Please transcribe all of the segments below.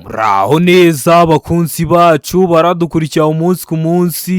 Muraho neza abakunzi bacu baradukurikira umunsi ku munsi.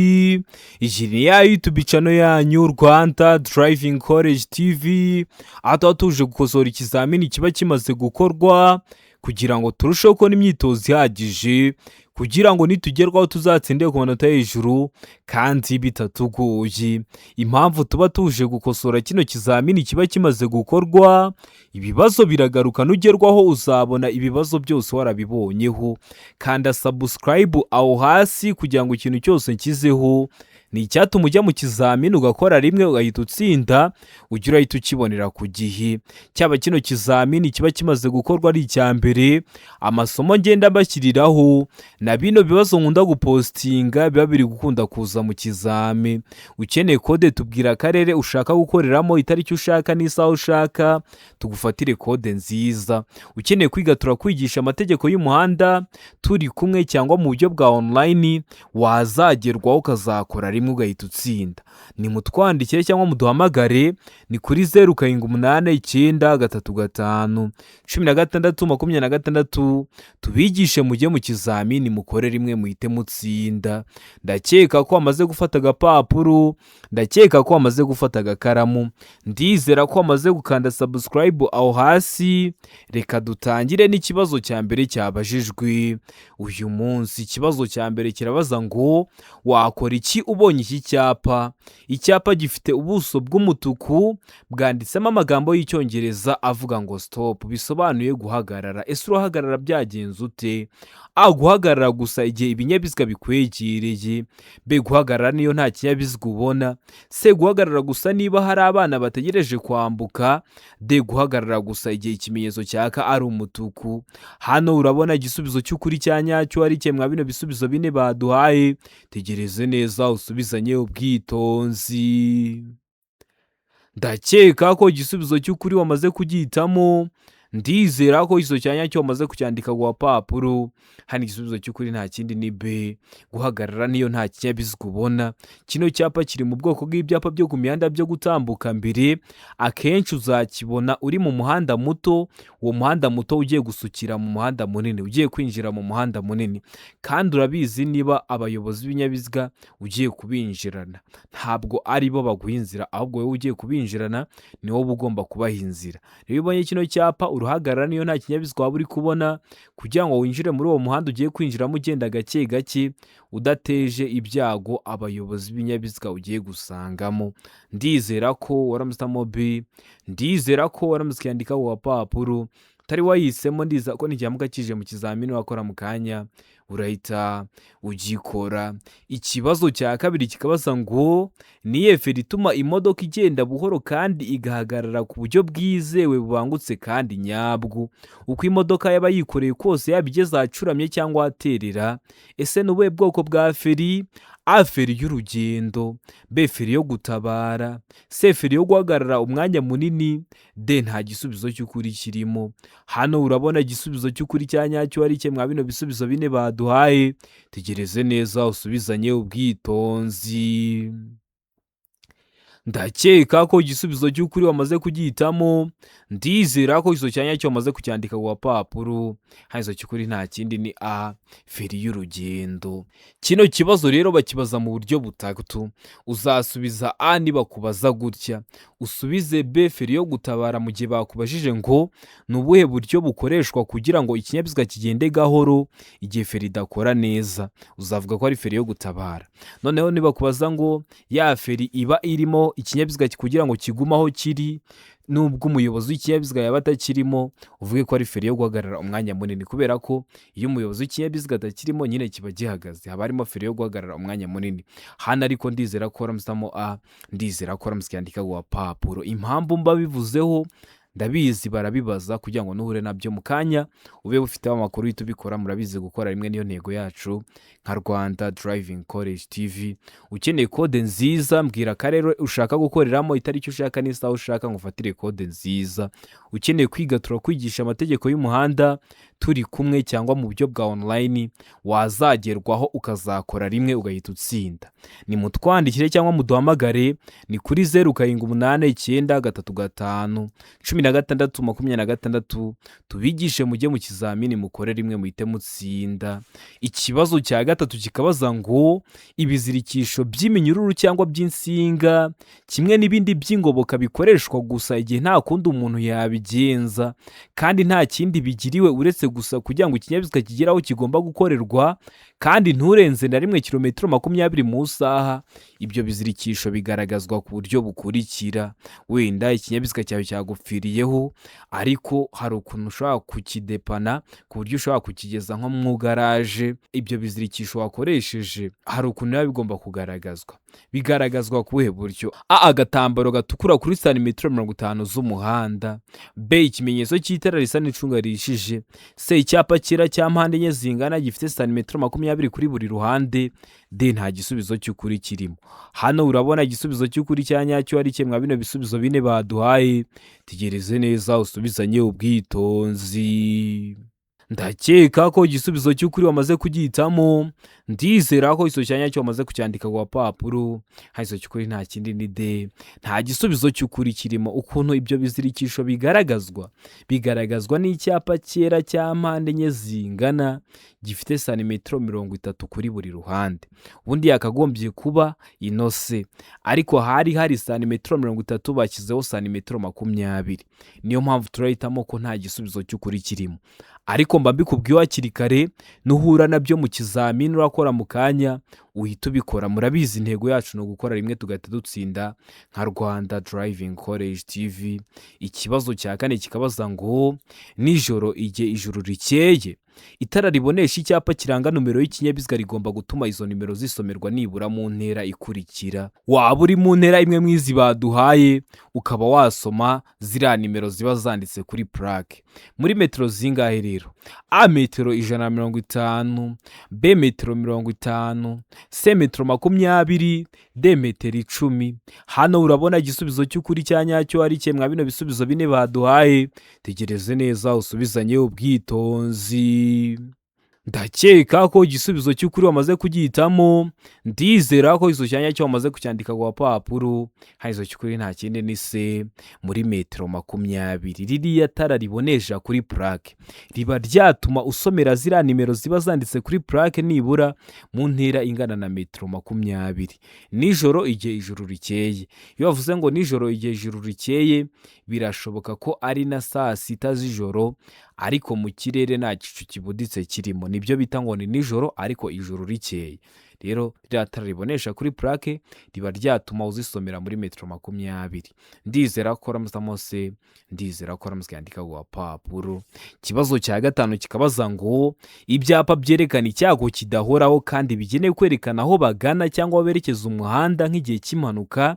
Iyi ni ya YouTube channel yanyu Rwanda Driving College TV. Aha tuba tuje gukosora ikizamini kiba kimaze gukorwa kugira ngo turusheho kubona imyitozo ihagije, kugira ngo nitugerwaho tuzatsindire ku manota hejuru kandi bitatugoye. Impamvu tuba tuje gukosora kino kizamini kiba kimaze gukorwa, ibibazo biragaruka, nugerwaho uzabona ibibazo byose warabibonyeho. Kanda subscribe aho hasi kugira ngo ikintu cyose nkizeho ni icyatuma ujya mu kizamini ugakora rimwe ugahita utsinda, ujya urahita ukibonera ku gihe. Cyaba kino kizamini kiba kimaze gukorwa ari icya mbere, amasomo ngenda mbashyiriraho na bino bibazo nkunda gupostinga biba biri gukunda kuza mu kizami. Ukeneye kode tubwira akarere ushaka gukoreramo, itariki ushaka n'isaha ushaka, tugufatire kode nziza. Ukeneye kwiga turakwigisha amategeko y'umuhanda turi kumwe cyangwa mu buryo bwa online, wazagerwaho ukazakora rimwe ugahita utsinda. Ni mutwandikire cyangwa muduhamagare, ni kuri 0789351626 tubigishe mujye mu kizamini mukore rimwe muhite mutsinda. Ndakeka ko wamaze gufata agapapuro, ndakeka ko wamaze gufata agakaramu, ndizera ko wamaze gukanda subscribe aho hasi. Reka dutangire n'ikibazo cya mbere cyabajijwe uyu munsi. Ikibazo cya mbere kirabaza ngo wakora iki ubonye iki cyapa? Icyapa gifite ubuso bw'umutuku bwanditsemo amagambo y'icyongereza avuga ngo stop, bisobanuye guhagarara. Ese urahagarara byagenze ute? Guhagarara gusa igihe ibinyabiziga bikwegereye. B, guhagarara niyo nta kinyabiziga ubona. C, guhagarara gusa niba hari abana bategereje kwambuka. D, guhagarara gusa igihe ikimenyetso cyaka ari umutuku. Hano urabona igisubizo cy'ukuri cya nyacyo ari kimwe bino bisubizo bine baduhaye. Tegereze neza usubizanye ubwitonzi. Ndakeka ko igisubizo cy'ukuri wamaze kugihitamo, ndizera ko izo cyanya cyo wamaze kucyandika ku papuro. Hano igisubizo cy'ukuri nta kindi ni B, guhagarara niyo nta kinyabiziga ubona. Kino cyapa kiri mu bwoko bw'ibyapa byo ku mihanda byo gutambuka mbere. Akenshi uzakibona uri mu muhanda muto, uwo muhanda muto ugiye gusukira mu muhanda munini, ugiye kwinjira mu muhanda munini. Kandi urabizi niba abayobozi b'ibinyabiziga ugiye kubinjirana, ntabwo ari bo baguha inzira, ahubwo wowe ugiye kubinjirana ni wowe ugomba kubaha inzira. Rero ubonye kino cyapa uruhagarara niyo nta kinyabiziga waba uri kubona, kugira ngo winjire muri uwo muhanda ugiye kwinjiramo ugenda gake gake, udateje ibyago abayobozi b'ibinyabiziga ugiye gusangamo. Ndizera ko waramusamo B, ndizera ko waramusikandika ku papuro. Utari wahisemo, ndiza ko n'igihamuka kije mu kizamini wakora mu kanya urahita ugikora. Ikibazo cya kabiri kikabaza ngo niye feri ituma imodoka igenda buhoro kandi igahagarara ku buryo bwizewe bubangutse kandi nyabwo. Uko imodoka yaba yikoreye kose, yaba igeze ahacuramye cyangwa aterera. Ese ni ubuhe bwoko bwa feri? A, feri y'urugendo. B, feri yo gutabara. C, feri yo guhagarara umwanya munini. D, nta gisubizo cy'ukuri kirimo. Hano urabona igisubizo cy'ukuri cya nyacyo ari kimwe bino bisubizo bine baduhaye. Tegereze neza usubizanye ubwitonzi. Ndakeka ko igisubizo cy'ukuri wamaze kugihitamo, ndizera ko izo cyanya cyo wamaze kucyandika ku papuro. Haizo cy'ukuri nta kindi ni A, feri y'urugendo. Kino kibazo rero bakibaza mu buryo butatu. Uzasubiza A niba kubaza gutya, usubize B, feri yo gutabara mu gihe bakubajije ngo ni ubuhe buryo bukoreshwa kugira ngo ikinyabiziga kigende gahoro igihe feri idakora neza, uzavuga ko ari feri yo gutabara. Noneho niba kubaza ngo ya feri iba irimo ikinyabiziga kugira ngo kigumaho kiri, nubwo umuyobozi w'ikinyabiziga yaba atakirimo, uvuge ko ari feri yo guhagarara umwanya munini, kubera ko iyo umuyobozi w'ikinyabiziga atakirimo nyine kiba gihagaze, haba harimo feri yo guhagarara umwanya munini. Hano ariko ndizera ko waramusamo A, ndizera ko waramusikandika ku papuro. Impamvu mba bivuzeho ndabizi barabibaza kugira ngo nuhure nabyo mu kanya ube ufite amakuru y'itubikora. Murabizi gukora rimwe niyo ntego yacu nka Rwanda Driving College TV. Ukeneye kode nziza mbwira akarere ushaka gukoreramo, itariki ushaka n'isaha ushaka ngufatire kode nziza. Ukeneye kwiga turakwigisha amategeko y'umuhanda turi kumwe cyangwa mu buryo bwa online wazagerwaho ukazakora rimwe ugahita utsinda. Ni mutwandikire cyangwa muduhamagare, ni kuri 0789351626 tubigishe mujye mu kizamini mukore rimwe muhite mutsinda. Ikibazo cya gatatu kikabaza ngo ibizirikisho by'iminyururu cyangwa by'insinga kimwe n'ibindi by'ingoboka bikoreshwa gusa igihe nta kundi umuntu yabigenza kandi nta kindi bigiriwe uretse gusa kugira ngo ikinyabiziga kigere aho kigomba gukorerwa kandi nturenze na rimwe kilometero 20 mu isaha. Ibyo bizirikisho bigaragazwa ku buryo bukurikira. Wenda ikinyabiziga cyawe cyagupfiriyeho ariko hari ukuntu ushobora kukidepana ku buryo ushobora kukigeza nko mu garaje. Ibyo bizirikisho wakoresheje hari ukuntu biba bigomba kugaragazwa. Bigaragazwa kubuhe buryo? A, agatambaro gatukura kuri santimetero 50 z'umuhanda. B, ikimenyetso cy'itara risa n'icunga rishije. C, icyapa cyera cya mpande enye zingana gifite santimetero 20 kuri buri ruhande. D, nta gisubizo cy'ukuri kirimo. Hano urabona igisubizo cy'ukuri cya nyacyo ari kimwe bino bisubizo bine baduhaye. Tegereze neza usubizanye ubwitonzi. Ndakeka ko igisubizo cy'ukuri wamaze kugihitamo. Ndizera ko iso cyanya cyo wamaze kucyandika ku papuro. Haiso cy'ukuri nta kindi ni D. Nta gisubizo cy'ukuri kirimo. Ukuntu ibyo bizirikisho bigaragazwa n'icyapa cyera cya mpande enye zingana gifite santimetero 30 kuri buri ruhande. Ubundi yakagombye kuba inose, ariko hari santimetero 30 bashyizeho santimetero 20. Niyo mpamvu turahitamo ko nta gisubizo cy'ukuri kirimo. Ariko mba mbikubwiye hakiri kare, nuhura nabyo mu kizamini urakora mu kanya uhita ubikora. Murabizi intego yacu no gukora rimwe tugahita dutsinda nka Rwanda Driving College TV. Ikibazo cya kane kikabaza ngo nijoro igihe ijuru rikeye itara ribonesha icyapa kiranga numero y'ikinyabiziga rigomba gutuma izo nimero zisomerwa nibura mu ntera ikurikira. Waba uri mu ntera imwe mwizi baduhaye ukaba wasoma ziriya nimero ziba zanditse kuri plaque. Muri metero zingahe rero? A, metero 150, B, metero 50, C, metero 20, D, metero 10. Hano urabona igisubizo cy'ukuri cya nyacyo ari kimwe bino bisubizo bine baduhaye. Tegereze neza usubizanye ubwitonzi. Ndakeka ko igisubizo cy'ukuri wamaze kugihitamo. Ndizera ko iso cyanya cyo wamaze kucyandika ku papuro. Haizo cy'ukuri nta kindi ni C, muri metero 20. Ririya tara ribonesha kuri plaque riba ryatuma usomera ziriya nimero ziba zanditse kuri plaque nibura mu ntera ingana na metero 20. Nijoro igihe ijuru rikeye. Iyo bavuze ngo nijoro igihe ijuru rikeye birashoboka ko ari na saa 6 z'ijoro, ariko mu kirere nta gicu kibuditse kirimo. Nibyo bita ngo ni nijoro ariko ijuru rikeye. Rero rya tara ribonesha kuri plaque riba ryatuma uzisomera muri metero 20. Ndizera ko ramuse, ndizera ko yandika ku papuro. Kibazo cya gatanu kikabaza ngo ibyapa byerekana icyago kidahoraho kandi bigenewe kwerekana aho bagana cyangwa berekeza umuhanda nk'igihe cy'impanuka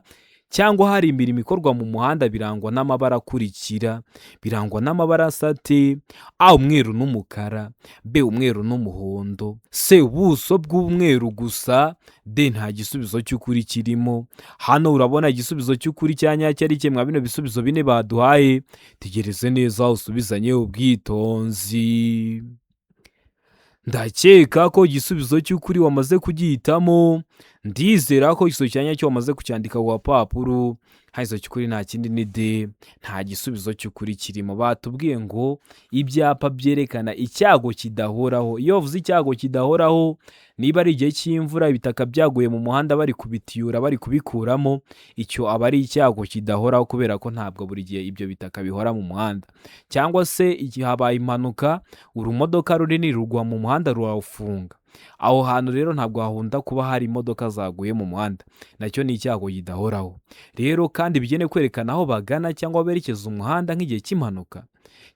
cyangwa hari imirimo ikorwa mu muhanda birangwa n'amabara akurikira. Birangwa n'amabara asate: A, umweru n'umukara, B, umweru n'umuhondo, C, ubuso bw'umweru gusa, D, nta gisubizo cy'ukuri kirimo. Hano urabona igisubizo cy'ukuri cya nyacyo ari kimwe bino bisubizo bine baduhaye. Tegereze neza usubizanye ubwitonzi. Ndakeka ko igisubizo cy'ukuri wamaze kugihitamo. Ndizera ko iso cyanya cyo wamaze kucyandika ku papuro. Haizo cy'ukuri nta kindi ni D. Nta gisubizo cy'ukuri kirimo. Batubwiye ngo ibyapa byerekana icyago kidahoraho. Iyo uvuze icyago kidahoraho, niba ari igihe cy'imvura ibitaka byaguye mu muhanda bari kubitiyura bari kubikuramo, icyo aba ari icyago kidahoraho kubera ko ntabwo buri gihe ibyo bitaka bihora mu muhanda. Cyangwa se igihe habaye impanuka urumodoka runini rugwa mu muhanda rurawufunga, aho hantu rero ntabwo hahunda kuba hari imodoka zaguye mu muhanda, nacyo ni icyago kidahoraho. Rero kandi bigenewe kwerekana aho bagana cyangwa berekeza umuhanda nk'igihe cy'impanuka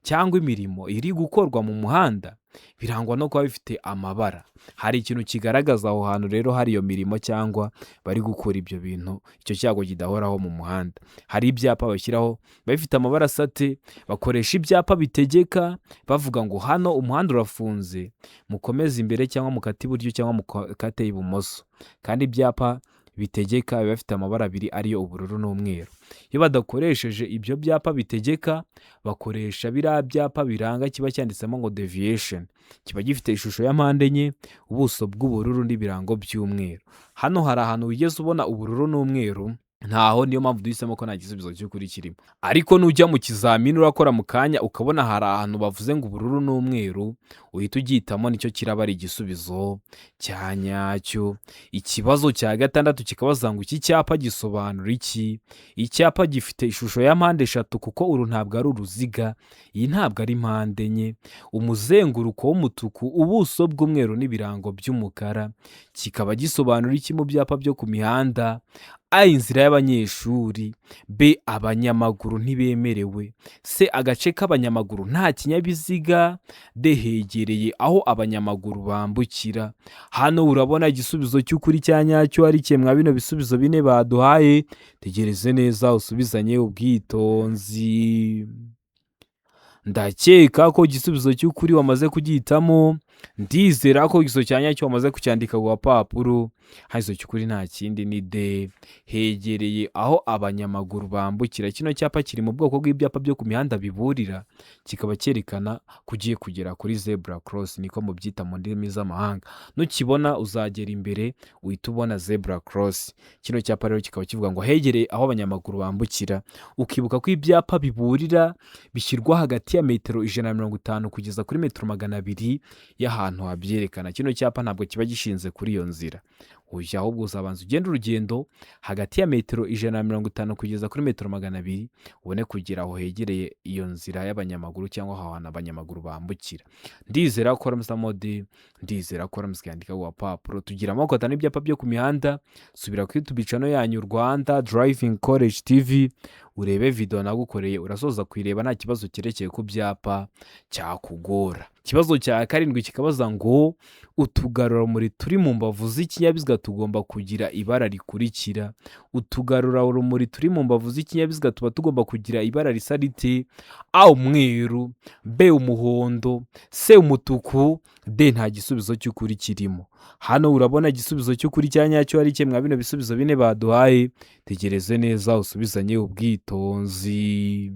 cyangwa imirimo iri gukorwa mu muhanda birangwa no kuba bifite amabara. Hari ikintu kigaragaza aho hantu rero hari iyo mirimo cyangwa bari gukora ibyo bintu, icyo cyago kidahoraho mu muhanda. Hari ibyapa bashyiraho bafite amabara asate, bakoresha ibyapa bitegeka bavuga ngo hano umuhanda urafunze, mukomeze imbere cyangwa mukate iburyo cyangwa mukate ibumoso. Kandi ibyapa bitegeka biba bifite amabara abiri ariyo ubururu n'umweru. Iyo badakoresheje ibyo byapa bitegeka, bakoresha biriya byapa biranga kiba cyanditsemo ngo deviation, kiba gifite ishusho ya mpande enye, ubuso bw'ubururu n'ibirango by'umweru. Hano hari ahantu wigeze ubona ubururu n'umweru? Ntaho, niyo mpamvu duhisemo ko nta gisubizo cy'ukuri kirimo. Ariko nujya mu kizamini urakora mu kanya ukabona hari ahantu bavuze ngo ubururu n'umweru, uhita ugihitamo, nicyo kiraba ari igisubizo cya nyacyo. Ikibazo cya gatandatu kikabaza ngo iki cyapa gisobanura iki? Icyapa gifite ishusho ya mpande eshatu kuko uru ntabwo ari uruziga, iyi ntabwo ari mpande enye, umuzenguruko w'umutuku, ubuso bw'umweru n'ibirango by'umukara. Kikaba gisobanura iki mu byapa byo ku mihanda? A, inzira y'abanyeshuri. B, abanyamaguru ntibemerewe. C, agace k'abanyamaguru nta kinyabiziga. D, hegereye aho abanyamaguru bambukira. Hano urabona igisubizo cy'ukuri cya nyacyo ari kimwe mwa bino bisubizo bine baduhaye. Tegereze neza usubizanye ubwitonzi. Ndakeka ko igisubizo cy'ukuri wamaze kugihitamo. Ndizera ko igisubizo cya nyacyo wamaze kucyandika ku gapapuro. Igisubizo cy'ukuri nta kindi ni D, hegereye aho abanyamaguru bambukira. Kino cyapa kiri mu bwoko bw'ibyapa byo ku mihanda biburira, kikaba cyerekana ko ugiye kugera kuri zebra cross, niko mubyita mu ndimi z'amahanga. Nukibona uzagera imbere uhita ubona zebra cross. Kino cyapa rero kikaba kivuga ngo hegereye aho abanyamaguru bambukira. Ukibuka ko ibyapa biburira bishyirwa hagati ya metero 150 kugeza kuri metero 200 y'ahantu habyerekana. Kino cyapa ntabwo kiba gishinze kuri iyo nzira, ujya ahubwo uzabanza ugenda urugendo hagati ya metero 150 kugeza kuri metero 200 ubone kugera aho hegereye iyo nzira y'abanyamaguru cyangwa ahantu abanyamaguru bambukira. Ndizera ko mode, ndizera ko yandika ku papuro. Tugira amoko atanu ibyapa byo ku mihanda. Subira kuri YouTube channel yanyu Rwanda Driving College TV urebe video nagukoreye, urasoza kuyireba nta kibazo cyerekeye ku byapa cyakugora. Ikibazo cya karindwi kikabaza ngo utugarurarumuri turi mu mbavu z'ikinyabiziga tugomba kugira ibara rikurikira. Utugarurarumuri turi mu mbavu z'ikinyabiziga tuba tugomba kugira ibara risa rite? A, umweru. B, umuhondo. C, umutuku. D, nta gisubizo cy'ukuri kirimo. Hano urabona igisubizo cy'ukuri cya nyacyo ari kimwe mwa bino bisubizo bine baduhaye. Tegereze neza usubizanye ubwitonzi.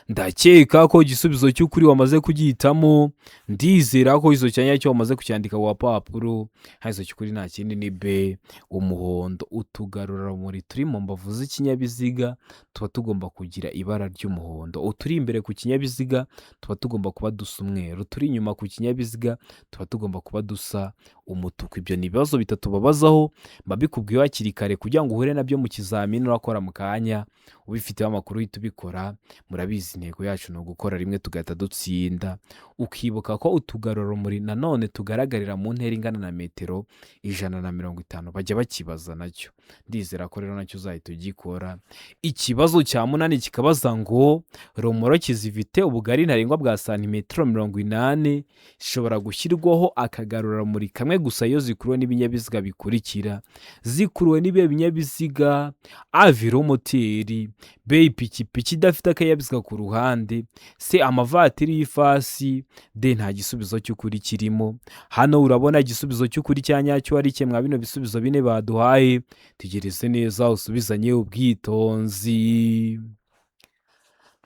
Ndakeka ko igisubizo cy'ukuri wamaze kugihitamo. Ndizera ko izo cyanya cyo wamaze kucyandika ku papuro. Izo cy'ukuri nta kindi ni B, umuhondo. Utugarurarumuri turi mu mbavu z'ikinyabiziga tuba tugomba kugira ibara ry'umuhondo. Uturi imbere ku kinyabiziga tuba tugomba kuba dusa umweru, turi inyuma ku kinyabiziga tuba tugomba kuba dusa umutuku. Ibyo ni ibibazo bitatu babazaho, mbabikubwiye hakiri kare kugira ngo uhure nabyo mu kizamini urakora mu kanya. Ubifiteho amakuru uhita ubikora. Murabizi intego yacu ni ugukora rimwe tugahita dutsinda. Ukibuka ko utugarurarumuri nanone tugaragarira mu ntera ingana na metero 150. Bajya bakibaza nacyo. Ndizera ko rero nacyo uzahita ugikora. Ikibazo cya munani kikabaza ngo romoroki zifite ubugari ntarengwa bwa santimetero 80 zishobora gushyirwaho akagarurarumuri kamwe gusa iyo zikuruwe n'ibinyabiziga bikurikira. Zikuruwe n'ibihe binyabiziga? A, velomoteri. B, ipikipiki idafite akanyabiziga ku ruhande. C, amavatiri y'ifasi. D, nta gisubizo cy'ukuri kirimo. Hano urabona igisubizo cy'ukuri cya nyacyo ari kimwe mwa bino bisubizo bine baduhaye. Tegereze neza usubizanye ubwitonzi.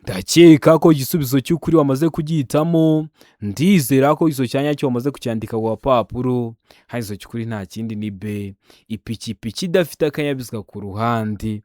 Ndakeka ko igisubizo cy'ukuri wamaze kugihitamo. Ndizera ko izo cyanya cyo wamaze kucyandika ku papuro. Izo cy'ukuri nta kindi ni B, ipikipiki idafite akanyabiziga ku ruhande.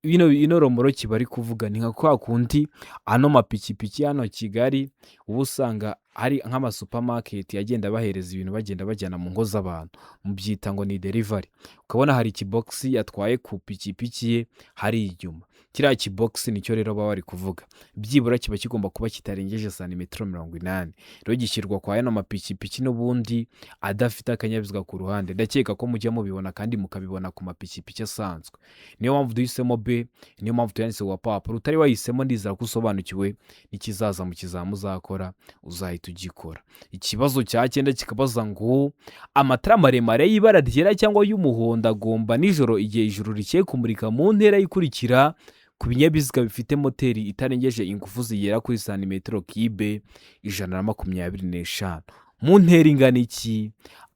Ino romoroki bari kuvuga ni nka kwa kundi ano mapikipiki hano Kigali ubu usanga hari nk'amasupermarket yagenda bahereza ibintu bagenda bajyana mu ngo z'abantu, mubyita ngo ni delivery. Ukabona hari ikiboxi yatwaye ku pikipiki ye hari inyuma. Kiriya kiboxi nicyo rero baba bari kuvuga. Byibura kiba kigomba kuba kitarengeje santimetero 80. Rero gishyirwa kwa yano mapikipiki n'ubundi adafite akanyabiziga ku ruhande. Ndakeka ko mujya mubibona kandi mukabibona ku mapikipiki asanzwe. Niyo mpamvu duhisemo B, niyo mpamvu tuyanditse ku papuro. Utari wahisemo ndizera ko usobanukiwe n'ikizaza mu kizamu uzakora uzahita ugikora. Ikibazo cya 9 kikabaza ngo amatara maremare y'ibara ryera cyangwa y'umuhondo agomba nijoro igihe ijuru rikiye kumurika mu ntera ikurikira ku binyabiziga bifite moteri itarengeje ingufu zigera kuri santimetero kibe 125. Mu ntera ingana iki?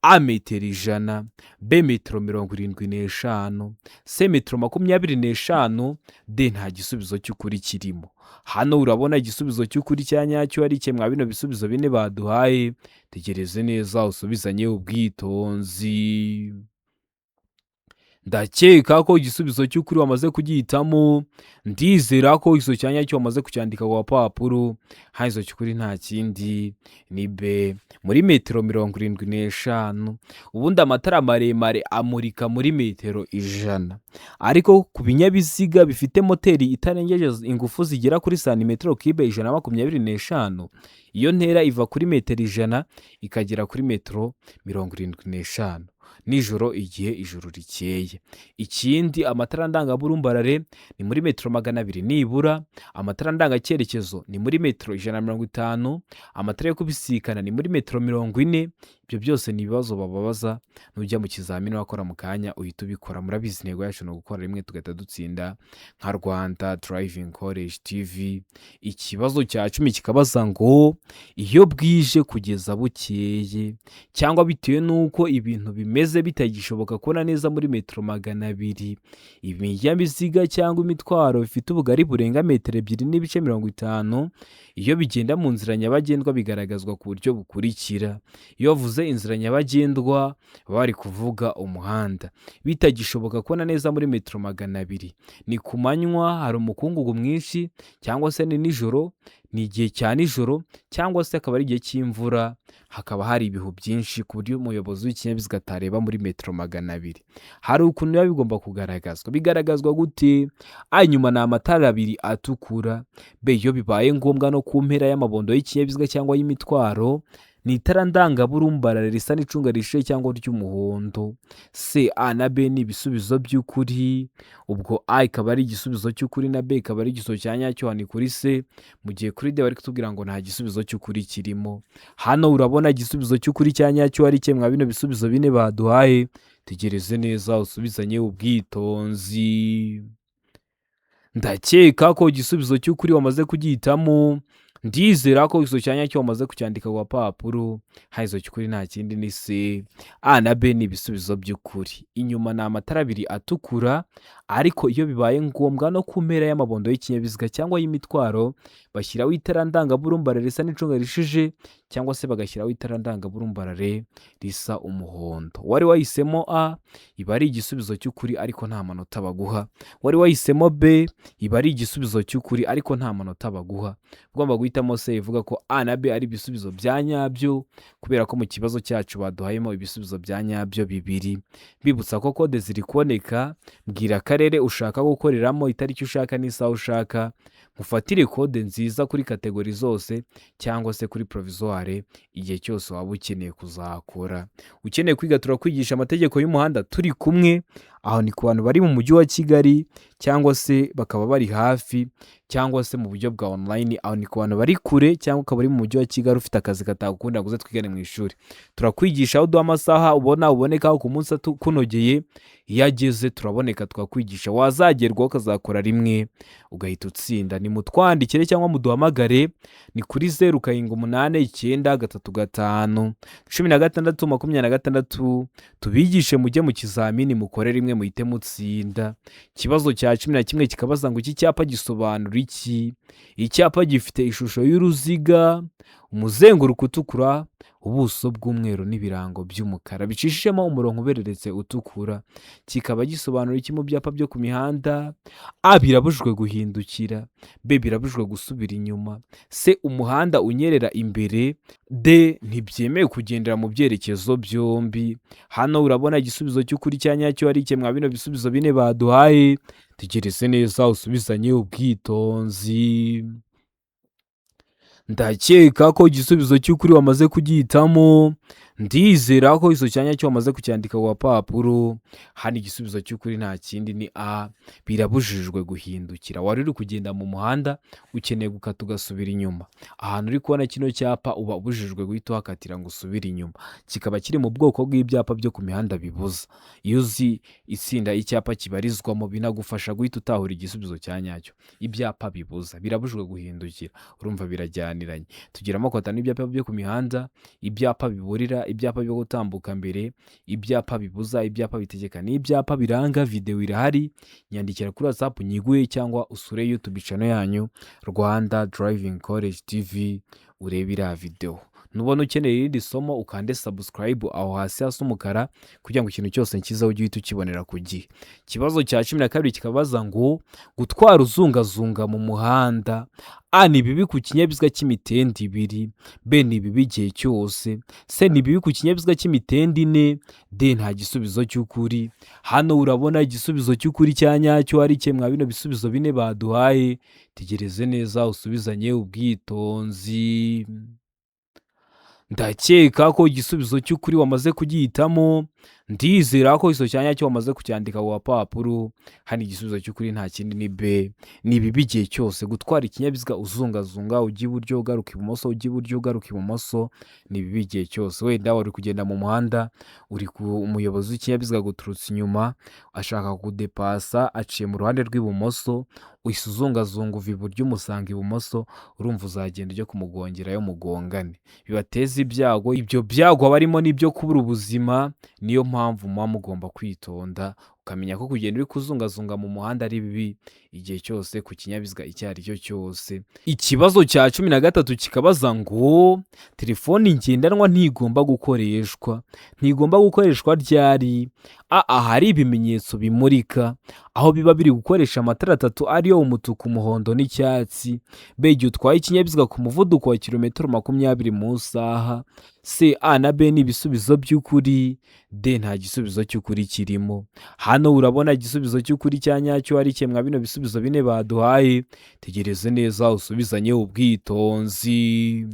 A metero 100, B metero 75, C metero 25, D nta gisubizo cy'ukuri kirimo. Hano urabona igisubizo cy'ukuri cya nyacyo ari cye mwa bino bisubizo bine baduhaye. Tegereze neza usubizanye ubwitonzi. Ndakeka ko igisubizo cy'ukuri wamaze kugihitamo. Ndizera ko iso cyanya cyo wamaze kucyandika ku papuro. Haizo cy'ukuri nta kindi ni B muri metero 75. Ubundi amatara maremare amurika muri metero 100, ariko ku binyabiziga bifite moteri itarengeje ingufu zigera kuri santimetero kibe 125, iyo ntera iva kuri metero 100 ikagera kuri metero 75 nijoro igihe ijuru rikeye. Ikindi, amatara ndangaburumbarare ni muri metero 200 nibura, amatara ndangacyerekezo ni muri metero 150, amatara yo kubisikana ni muri metero 40. Ibyo byose ni ibibazo bababaza nujya mu kizamini wakora mu kanya uhita ubikora. Murabizi intego yacu no gukora rimwe tugahita dutsinda nka Rwanda Driving College TV. Ikibazo cya 10 kikabaza ngo iyo bwije kugeza bukeye cyangwa bitewe nuko ibintu bimeze bitagishoboka kubona neza muri metero 200, ibinyabiziga cyangwa imitwaro bifite ubugari burenga metero 2.50 iyo bigenda mu nzira nyabagendwa bigaragazwa ku buryo bukurikira. Iyo bavuze inzira nyabagendwa bari kuvuga umuhanda. Bitagishoboka kubona neza muri metero 200, ni ku manywa, hari umukungugu mwinshi, cyangwa se ni nijoro, ni igihe cya nijoro, cyangwa se akaba ari igihe cy'imvura, hakaba hari ibihu byinshi ku buryo umuyobozi w'ikinyabiziga atareba muri metero 200. Hari ukuntu biba bigomba kugaragazwa. Bigaragazwa gute? Nyuma ni amatara 2 atukura. B iyo bibaye ngombwa no ku mpera y'amabondo y'ikinyabiziga cyangwa y'imitwaro, ni itara ndangaburumbarare risa n'icunga rishe cyangwa ry'umuhondo. C, A na B ni ibisubizo by'ukuri. Ubwo A ikaba ari igisubizo cy'ukuri na B ikaba ari igisubizo cya nyacyo. Ni kuri C, mu gihe kuri D bari kutubwira ngo nta gisubizo cy'ukuri kirimo. Hano urabona igisubizo cy'ukuri cya nyacyo ari cye mwa bino bisubizo bine baduhaye. Tegereze neza usubizanye ubwitonzi. Ndakeka ko igisubizo cy'ukuri wamaze kugihitamo. Ndizera ko iso cyanya cyo wamaze kucyandika ku papuro. Haizo cy'ukuri nta kindi ni C, A na B ni ibisubizo by'ukuri. Inyuma ni amatara 2 atukura, ariko iyo bibaye ngombwa no ku mpera y'amabondo y'ikinyabiziga cyangwa y'imitwaro bashyiraho itara ndangaburumbarare risa n'icunga rishije, cyangwa se bagashyiraho itara ndangaburumbarare risa umuhondo. Wari wahisemo A iba ari igisubizo cy'ukuri ariko nta manota baguha. Wari wahisemo B iba ari igisubizo cy'ukuri ariko nta manota baguha. Ugomba guhitamo C ivuga ko A na B ari ibisubizo bya nyabyo, kubera ko mu kibazo cyacu baduhayemo ibisubizo bya nyabyo 2. Bibutsa ko kode ziri kuboneka. Mbwira akarere ushaka gukoreramo, itariki ushaka n'isaha ushaka, mufatire kode nziza kuri kategori zose cyangwa se kuri Provisoir igihe cyose waba ukeneye kuzakora. Ukeneye kwiga turakwigisha amategeko y'umuhanda turi kumwe. Aho ni ku bantu bari mu mujyi wa Kigali cyangwa se bakaba bari hafi, cyangwa se mu buryo bwa online. Aho ni ku bantu bari kure cyangwa ukaba uri mu mujyi wa Kigali ufite akazi katagukunda ngo uze twigane mu ishuri. Turakwigisha aho duha amasaha uboneka ku munsi kunogeye. Iyo ageze turaboneka twakwigisha, wazagerwaho ukazakora rimwe ugahita utsinda. Ni mutwandikire cyangwa muduhamagare, ni kuri 0783516 tubigishe mujye mu kizamini mukore rimwe muhite mutsinda. Ikibazo cya 11 kikabaza ngo iki cyapa gisobanura iki? Icyapa gifite ishusho y'uruziga, umuzenguruko utukura, ubuso bw'umweru n'ibirango by'umukara bicishijemo umurongo ubereretse utukura. Kikaba gisobanura iki mu byapa byo ku mihanda? A, birabujijwe guhindukira. B, birabujijwe gusubira inyuma. C, umuhanda unyerera imbere. D, ntibyemewe kugendera mu byerekezo byombi. Hano urabona igisubizo cy'ukuri cya nyacyo ari cye mwa bino bisubizo bine baduhaye. Tegereze neza usubizanye ubwitonzi. Ndakeka ko igisubizo cy'ukuri wamaze kugihitamo. Ndizera ko iso cyanya cyo wamaze kucyandika ku papuro. Hano igisubizo cy'ukuri nta kindi ni A, birabujijwe guhindukira. Wari uri kugenda mu muhanda ukeneye gukata ugasubira inyuma, ahantu uri kubona kino cyapa uba ubujijwe guhita uhakatira ngo usubire inyuma. Kikaba kiri mu bwoko bw'ibyapa byo ku mihanda bibuza. Iyo uzi itsinda icyapa kibarizwamo binagufasha guhita utahura igisubizo cya nyacyo. Ibyapa bibuza, birabujijwe guhindukira, urumva birajyaniranye. Tugira amoko 5 y'ibyapa byo ku mihanda: ibyapa biburira, ibyapa byo gutambuka mbere, ibyapa bibuza, ibyapa bitegeka n'ibyapa biranga. Video irahari, nyandikira kuri WhatsApp nyiguye cyangwa usure YouTube channel yanyu Rwanda Driving College TV urebe iriya video. Nubona ukeneye irindi somo ukande subscribe aho hasi hasa umukara kugira ngo ikintu cyose nkiza ujye uhita ukibonera ku gihe. Ikibazo cya 12 kikabaza ngo gutwara uzungazunga mu muhanda A ni bibi ku kinyabiziga cy'imitende 2, B ni bibi igihe cyose, C ni bibi ku kinyabiziga cy'imitende 4, D nta gisubizo cy'ukuri. Hano urabona igisubizo cy'ukuri cya nyacyo ari cye mwa bino bisubizo bine baduhaye. Tegereze neza usubizanye ubwitonzi. Ndakeka ko igisubizo cy'ukuri wamaze kugihitamo, ndizera ko iso cyanya cyo wamaze kucyandika ku papuro. Hani igisubizo cy'ukuri nta kindi ni B, ni bibi igihe cyose gutwara ikinyabiziga uzungazunga ujya iburyo ugaruka ibumoso, ujya iburyo ugaruka ibumoso, ni bibi igihe cyose. Wenda wari kugenda mu muhanda, uri ku umuyobozi w'ikinyabiziga guturutse inyuma ashaka kudepasa, aciye mu ruhande rw'ibumoso, uzungazunga uva iburyo umusanga ibumoso, urumva uzagenda ujya kumugongerayo mugongane, bibateza ibyago. Ibyo byago barimo n'ibyo kubura ubuzima. Niyo mpamvu muba mugomba kwitonda ukamenya ko kugenda uri kuzungazunga mu muhanda ari bibi igihe cyose ku kinyabiziga icyo ari cyo cyose. Ikibazo cya 13 kikabaza ngo telefoni ngendanwa ntigomba gukoreshwa. Ntigomba gukoreshwa ryari? A hari ibimenyetso bimurika aho biba biri gukoresha amatara 3 ariyo umutuku, umuhondo n'icyatsi. B igihe utwaye ikinyabiziga ku muvuduko wa kilometero 20 mu saha. C A na B ni ibisubizo by'ukuri, D nta gisubizo cy'ukuri kirimo. Hano urabona igisubizo cy'ukuri cya nyacyo ari cye mwa bino bisubizo bine baduhaye. Tegereze neza usubizanye ubwitonzi.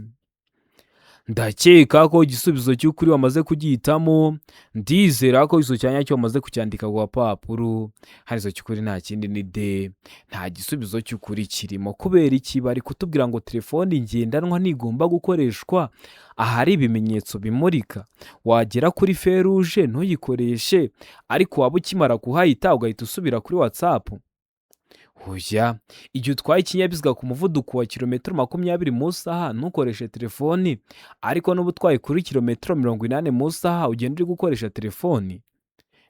Ndakeka ko igisubizo cy'ukuri wamaze kugihitamo, ndizera ko iso cyanya cyo wamaze kucyandika ku papuro. Hari iso cy'ukuri nta kindi ni D, nta gisubizo cy'ukuri kirimo. Kubera iki bari kutubwira ngo telefoni ngendanwa ntigomba gukoreshwa ahari ibimenyetso bimurika? Wagera kuri feruje ntuyikoreshe, ariko waba ukimara kuhahita ugahita usubira kuri WhatsApp? Hoya, igihe utwaye ikinyabiziga ku muvuduko wa kilometero 20 mu saha ntukoreshe telefoni, ariko n'ubu utwaye kuri kilometero 80 mu saha ugenda uri gukoresha telefoni?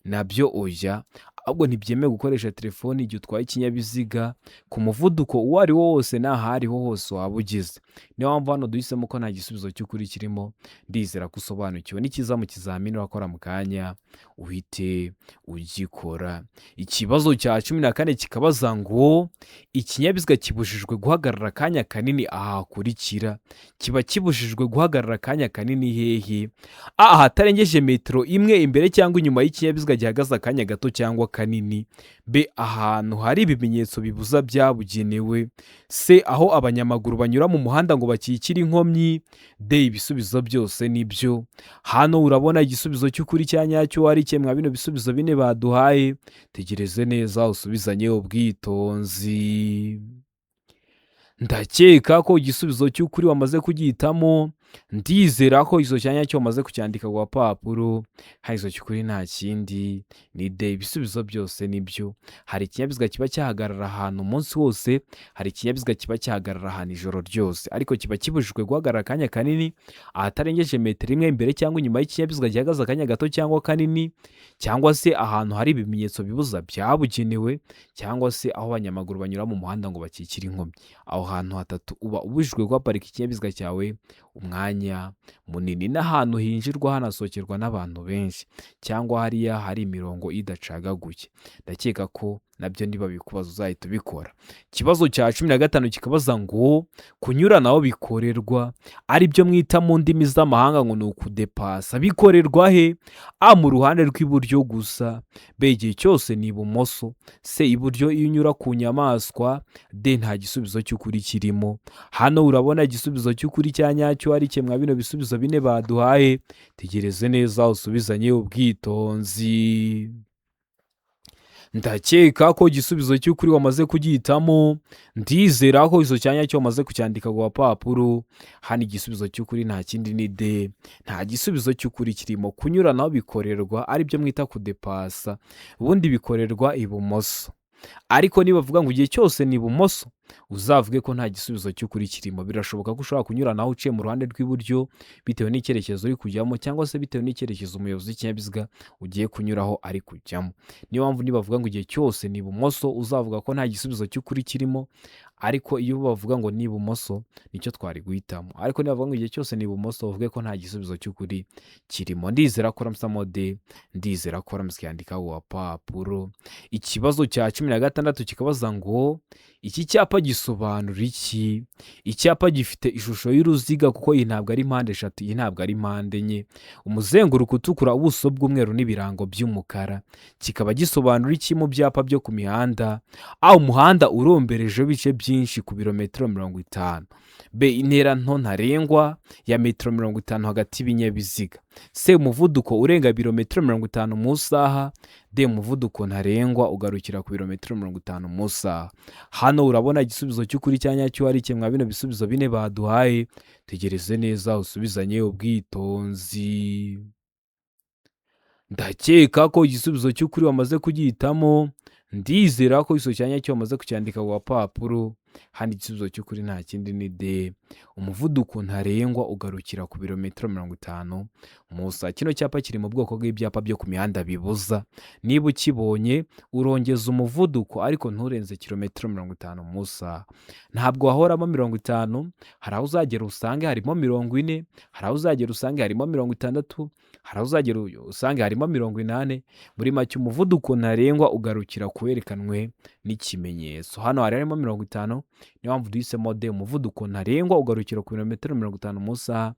Nabyo oya, ahubwo ntibyemewe gukoresha telefoni igihe utwaye ikinyabiziga ku muvuduko uwo ari wo wose n'ahariho hose waba ugeze. Niyo mpamvu hano duhisemo ko nta gisubizo cy'ukuri kirimo. Ndizera ko usobanukiwe n'ikiza mu kizamini wakora mu kanya uhite ugikora. Ikibazo cya 14 kikabaza ngo ikinyabiziga kibujijwe guhagarara akanya kanini ahakurikira. Kiba kibujijwe guhagarara akanya kanini hehe? A ahatarengeje metero 1 imbere cyangwa inyuma y'ikinyabiziga gihagaze akanya gato cyangwa kanini. B ahantu hari ibimenyetso bibuza byabugenewe. C aho abanyamaguru banyura mu muhanda ngo bakikire inkomyi. D ibisubizo byose nibyo. Hano urabona igisubizo cy'ukuri cya nyacyo ari cye mwa bino bisubizo bine baduhaye. Tegereze neza usubizanye ubwitonzi. Ndakeka ko igisubizo cy'ukuri wamaze kugihitamo, ndizera ko iso cyanya cyo wamaze kucyandika ku papuro. Hari iso cy'ukuri nta kindi ni D, ibisubizo byose nibyo. Hari ikinyabiziga kiba cyahagarara ahantu umunsi wose, hari ikinyabiziga kiba cyahagarara ahantu ijoro ryose, ariko kiba kibujijwe guhagarara akanya kanini ahatarengeje metero 1 imbere cyangwa inyuma y'ikinyabiziga gihagaze akanya gato cyangwa kanini, cyangwa se ahantu hari ibimenyetso bibuza byabugenewe, cyangwa se aho abanyamaguru banyura mu muhanda ngo bakikire inkomyi. Aho hantu hatatu uba ubujijwe guhagarika ikinyabiziga cyawe umwanya munini, n'ahantu hinjirwa hanasohokerwa n'abantu benshi, cyangwa hariya hari imirongo idacagaguye. Ndakeka ko nabyo niba bikubaza uzahita ubikora. Ikibazo cya 15 kikabaza ngo kunyura naho bikorerwa ari byo mwita mu ndimi z'amahanga ngo ni ukudepasa. Bikorerwa he? A mu ruhande rw'iburyo gusa, B igihe cyose ni ibumoso, C iburyo iyo unyura ku nyamaswa, D nta gisubizo cy'ukuri kirimo. Hano urabona igisubizo cy'ukuri cya nyacyo ari cye mwa bino bisubizo bine baduhaye. Tegereze neza usubizanye ubwitonzi. Ndakeka ko igisubizo cy'ukuri wamaze kugihitamo, ndizera ko iso cyanya cyo wamaze kucyandika ku papuro. Hani igisubizo cy'ukuri nta kindi ni D, nta gisubizo cy'ukuri kirimo. Kunyura naho bikorerwa ari byo mwita kudepasa, ubundi bikorerwa ibumoso, ariko niba bavuga ngo igihe cyose ni ibumoso, uzavuge ko nta gisubizo cy'ukuri kirimo. Birashoboka ko ushobora kunyuranaho uciye mu ruhande rw'iburyo bitewe n'icyerekezo uri kujyamo, cyangwa se bitewe n'icyerekezo umuyobozi w'ikinyabiziga ugiye kunyuraho ari kujyamo. Niyo mpamvu nibavuga ngo igihe cyose ni ibumoso, uzavuga ko nta gisubizo cy'ukuri kirimo, ariko iyo bavuga ngo ni ibumoso nicyo twari guhitamo. Ariko nibavuga ngo igihe cyose ni ibumoso, bavuge ko nta gisubizo cy'ukuri kirimo. Ndizera ko ramsamode, ndizera ko ramsikandika wa papuro. Ikibazo cya 16 kikabaza ngo iki cyapa gisobanura iki? Icyapa gifite ishusho y'uruziga kuko iyi ntabwo ari mpande eshatu, iyi ntabwo ari mpande enye, umuzenguruko utukura, ubuso bw'umweru n'ibirango by'umukara. Kikaba gisobanura iki mu byapa byo ku mihanda? A, umuhanda urombereje ibice byinshi ku birometero 50. B, intera nto ntarengwa ya metero 50 hagati y'ibinyabiziga. C, umuvuduko urenga birometero 50 mu saha. D, umuvuduko ntarengwa ugarukira ku birometero 50 mu saha. Hano urabona igisubizo cy'ukuri cya nyacyo ari kimwe bino bisubizo bine baduhaye. Tegereze neza usubizanye ubwitonzi. Ndakeka ko igisubizo cy'ukuri wamaze kugihitamo. Ndizera ko iso cyanya cyo wamaze kucyandika ku papuro. Handi igisubizo cy'ukuri nta kindi ni D, umuvuduko ntarengwa ugarukira ku birometero 50 mu saha. Kino cyapa kiri mu bwoko bw'ibyapa byo ku mihanda bibuza. Niba ukibonye urongeza umuvuduko ariko nturenze kilometero 50 mu saha. Ntabwo wahoramo 50, hari aho uzagera usange harimo 40, hari aho uzagera usange harimo 60, hari aho uzagera usange harimo 80. Muri make umuvuduko ntarengwa ugarukira kwerekanwe n'ikimenyetso. Hano harimo 50, niyo mpamvu duhisemo D, umuvuduko ntarengwa ugarukira ku birometero 50 mu saha.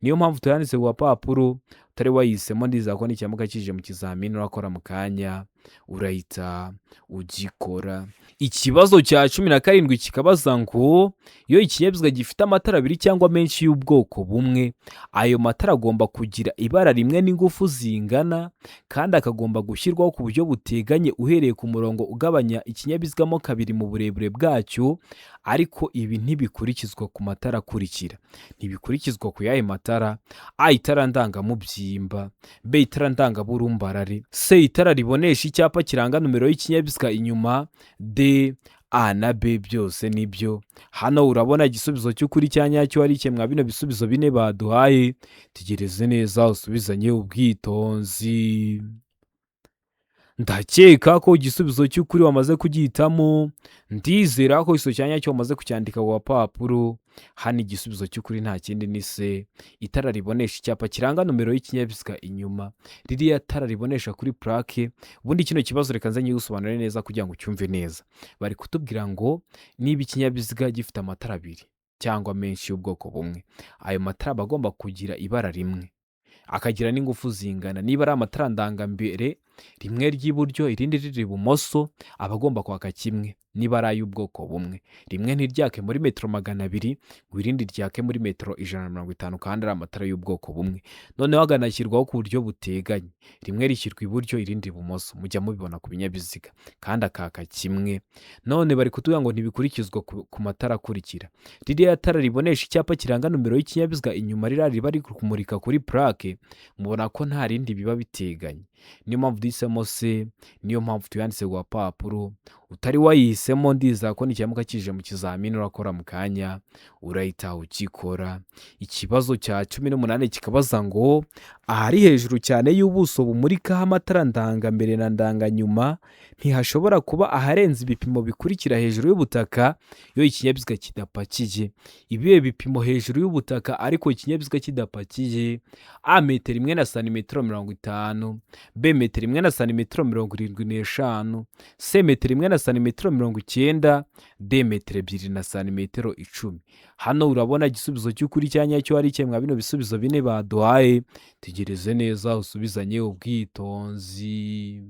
Niyo mpamvu tuyanditse ku papuro, utari wayihisemo ndiza ko n'icyamuka kije mu kizamini urakora mu kanya urahita ugikora. Ikibazo cya 17 kikabaza ngo iyo ikinyabiziga gifite amatara abiri cyangwa menshi y'ubwoko bumwe, ayo matara agomba kugira ibara rimwe n'ingufu zingana, kandi akagomba gushyirwaho ku buryo buteganye uhereye ku murongo ugabanya ikinyabiziga mo kabiri mu burebure bwacyo. Ariko ibi ntibikurikizwa ku matara akurikira. Ntibikurikizwa ku yahe matara? A, itara ndangamubyimba. B, itara ndangaburumbarare. C, itara ribonesha icyapa kiranga numero y'ikinyabiziga inyuma. D, A na B byose nibyo. Hano urabona igisubizo cy'ukuri cya nyacyo ari kimwe bino bisubizo bine baduhaye. Tegereze neza usubizanye ubwitonzi. Ndakeka ko igisubizo cy'ukuri wamaze kugihitamo. Ndizera ko iso cyanya cyo wamaze kucyandika ku papuro. Hano igisubizo cy'ukuri nta kindi ni C, itara ribonesha icyapa kiranga numero y'ikinyabiziga inyuma. Ririya tara ribonesha kuri plaque. Ubundi kino kibazo reka nze nyigusobanure neza kugira ngo ucyumve neza. Bari kutubwira ngo niba ikinyabiziga gifite amatara abiri cyangwa menshi y'ubwoko bumwe, ayo matara bagomba kugira ibara rimwe, akagira n'ingufu zingana. Niba ari amatara ndangambere, rimwe ry'iburyo irindi riri ibumoso, abagomba kwaka kimwe. Niba ari ay'ubwoko bumwe, rimwe ntiryake muri metero 200 ngo irindi ryake muri metero 150, kandi ari amatara y'ubwoko bumwe. Noneho aganashyirwaho ku buryo buteganye, rimwe rishyirwa iburyo irindi ibumoso. Mujya mubibona ku binyabiziga, kandi akaka kimwe. None bari kutubwira ngo ntibikurikizwa ku matara akurikira. Ririya tara ribonesha icyapa kiranga numero y'ikinyabiziga inyuma, ririya riba riri kumurika kuri plaque, mubona ko nta rindi biba biteganye. Niyo mpamvu duhisemo C, niyo mpamvu tuyanditse ku papuro. Utari wayihisemo ndiza ko n'icyamuka kije mu kizamini urakora mu kanya urahita ukikora. Ikibazo cya 18 kikabaza ngo ahari hejuru cyane y'ubuso bumurikaho amatara ndangambere na ndanganyuma ntihashobora kuba aharenze ibipimo bikurikira hejuru y'ubutaka iyo ikinyabiziga kidapakiye. Ibihe bipimo hejuru y'ubutaka ariko ikinyabiziga kidapakiye? A, metero 1 na santimetero 50. B, metero 1 na santimetero 75. C, metero 1 na santimetero 90. D, metero 2 na santimetero 10. Hano urabona igisubizo cy'ukuri cya nyacyo ari kimwe bino bisubizo bine baduhaye. Tegereze neza usubizanye ubwitonzi.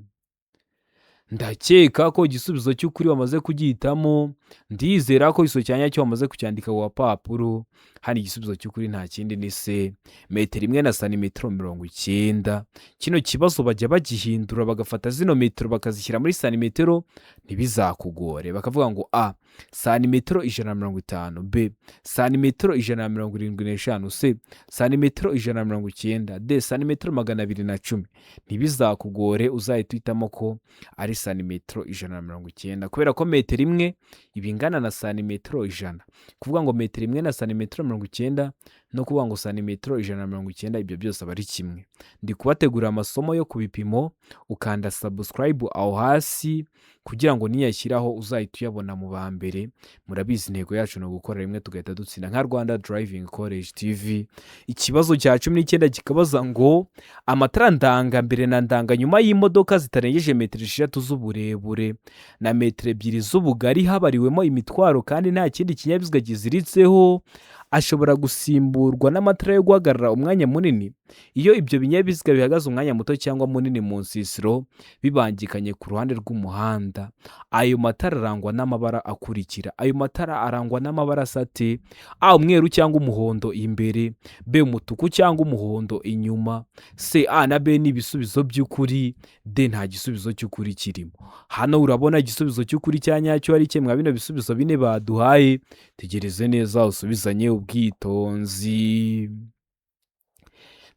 Ndakeka ko igisubizo cy'ukuri wamaze kugihitamo. Ndizera ko iso cyanya cyo wamaze kucyandika ku papuro. Hano igisubizo cy'ukuri nta kindi ni C, metero 1 na santimetero 90. Kino kibazo bajya bagihindura bagafata zino metero bakazishyira muri santimetero, ntibizakugore. Bakavuga ngo A, santimetero 150, b santimetero 175, c santimetero 190, d santimetero 210. Ntibizakugore uzahita uhitamo ko ari santimetero 190, kubera ko metero imwe iba ingana na santimetero 100. Kuvuga ngo metero imwe na santimetero 90 no kuvuga ngo santimetero 190, ibyo byose aba ari kimwe. Ndi kubategurira amasomo yo ku bipimo, ukanda subscribe aho hasi kugira ngo niyashyiraho uzahita uyabona mu ba mbere. Murabizi intego yacu ni ugukora rimwe tugahita dutsinda nka Rwanda Driving College TV. Ikibazo cya 19 kikabaza ngo amatara ndanga mbere na ndanga nyuma y'imodoka zitarengeje metero 6 z'uburebure na metero 2 z'ubugari habariwemo imitwaro kandi nta kindi kinyabiziga kiziritseho ashobora gusimburwa n'amatara yo guhagarara umwanya munini iyo ibyo binyabiziga bihagaze umwanya muto cyangwa munini mu nsisiro bibangikanye ku ruhande rw'umuhanda. Ayo matara arangwa n'amabara akurikira. Ayo matara arangwa n'amabara asate: a umweru cyangwa umuhondo imbere, b umutuku cyangwa umuhondo inyuma, c a na b ni ibisubizo by'ukuri, d nta gisubizo cy'ukuri kirimo. Hano urabona igisubizo cy'ukuri cya nyacyo ari kimwe bino bisubizo bine baduhaye. Tegereze neza usubizanye ubwitonzi.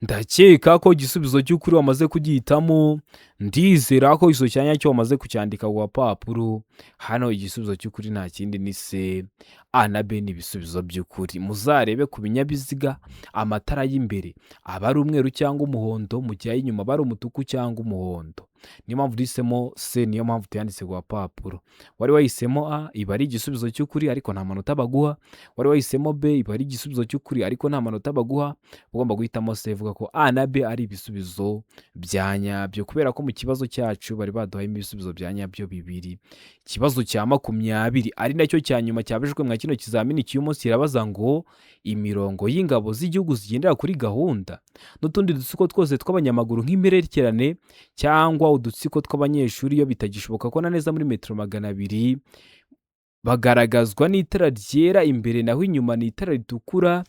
Ndakeka ko igisubizo cy'ukuri wamaze kugihitamo. Ndizera ko iso cyanya cyo wamaze kucyandika ku papuro. Hano igisubizo cy'ukuri nta kindi ni c a na b ni ibisubizo by'ukuri. Muzarebe ku binyabiziga amatara y'imbere aba ari umweru cyangwa umuhondo, mu gihe ay'inyuma aba ari umutuku cyangwa umuhondo. Niyo mpamvu duhisemo c, niyo mpamvu tuyanditse ku papuro. Wari wahisemo a, iba ari igisubizo cy'ukuri ariko nta manota baguha. Wari wahisemo b, iba ari igisubizo cy'ukuri ariko nta manota baguha. Ugomba guhitamo c, vuga ko a na b ari ibisubizo bya nyabyo, kubera ko mu kibazo cyacu bari baduhayemo ibisubizo bya nyabyo bibiri. Ikibazo cya 20 ari nacyo cya nyuma cyabajijwe mwa kino kizamini cy'uyu munsi kirabaza ngo imirongo y'ingabo z'igihugu zigendera kuri gahunda n'utundi dutsiko twose tw'abanyamaguru nk'imperekerane cyangwa udutsiko tw'abanyeshuri iyo bitagishoboka ko na neza muri metero 200 bagaragazwa n'itara ryera imbere naho inyuma ni itara ritukura,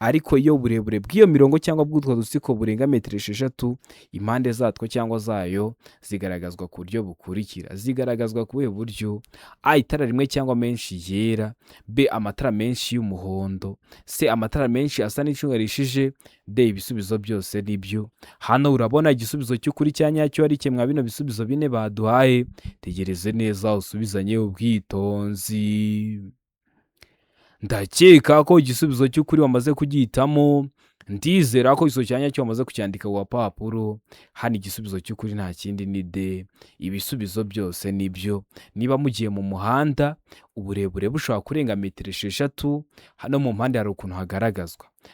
ariko iyo uburebure bw'iyo mirongo cyangwa bw'utwo dutsiko burenga metero 6, impande zatwo cyangwa zayo zigaragazwa ku buryo bukurikira. Zigaragazwa ku buhe buryo? a itara rimwe cyangwa menshi yera, b amatara menshi y'umuhondo, c amatara menshi asa n'icunga rishije, d ibisubizo byose nibyo. Hano urabona igisubizo cy'ukuri cya nyacyo ari kimwe bino bisubizo bine baduhaye. Tegereze neza usubizanye ubwitonzi. Ndakeka ko igisubizo cy'ukuri wamaze kugihitamo. Ndizera ko iso cyanya cyo wamaze kucyandika ku papuro. Hano igisubizo cy'ukuri nta kindi ni d, ibisubizo byose nibyo. Niba mugiye mu muhanda uburebure bushobora kurenga metero 6, hano mu mpande hari ukuntu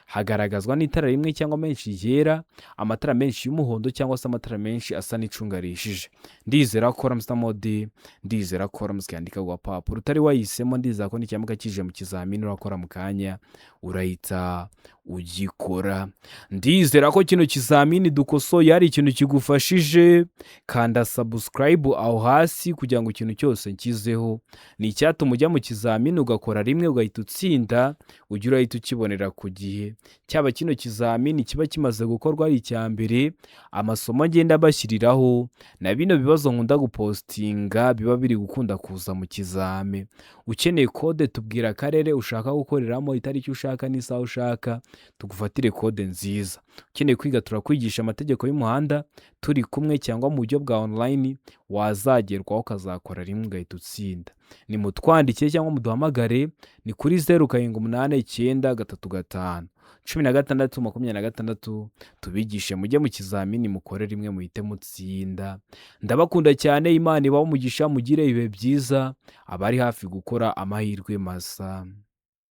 hagaragazwa n'itara rimwe cyangwa menshi yera, amatara menshi y'umuhondo cyangwa se amatara menshi asa n'icunga rishije. Ndizera ko ramstamo d, ndizera ko ramskandika ku papuro. Utari wahisemo ndizera ko n'icyamuka kije mu kizamini urakora mu kanya urahita ugikora. Ndizera ko kino kizamini dukosoye ari ikintu kigufashije. Kanda subscribe aho hasi kugira ngo ikintu cyose nkizeho ni icyatuma ujya mu kizamini ugakora rimwe ugahita utsinda, ugira urahita ukibonera ku gihe. Cyaba kino kizamini kiba kimaze gukorwa ari icya mbere, amasomo agenda bashyiriraho na bino bibazo nkunda gupostinga biba biri gukunda kuza mu kizame. Ukeneye kode tubwira akarere ushaka gukoreramo, itariki ushaka n'isaha ushaka, tugufatire kode nziza. Ukeneye kwiga turakwigisha amategeko y'umuhanda turi kumwe cyangwa mu buryo bwa online, wazagerwaho ukazakora rimwe ugahita utsinda. Ni mutwandike cyangwa muduhamagare, ni kuri 0789351626 tubigishe mujye mu kizamini mukore rimwe muhite mutsinda. Ndabakunda cyane. Imana ibahe umugisha, mugire ibihe byiza. Abari hafi gukora amahirwe masa.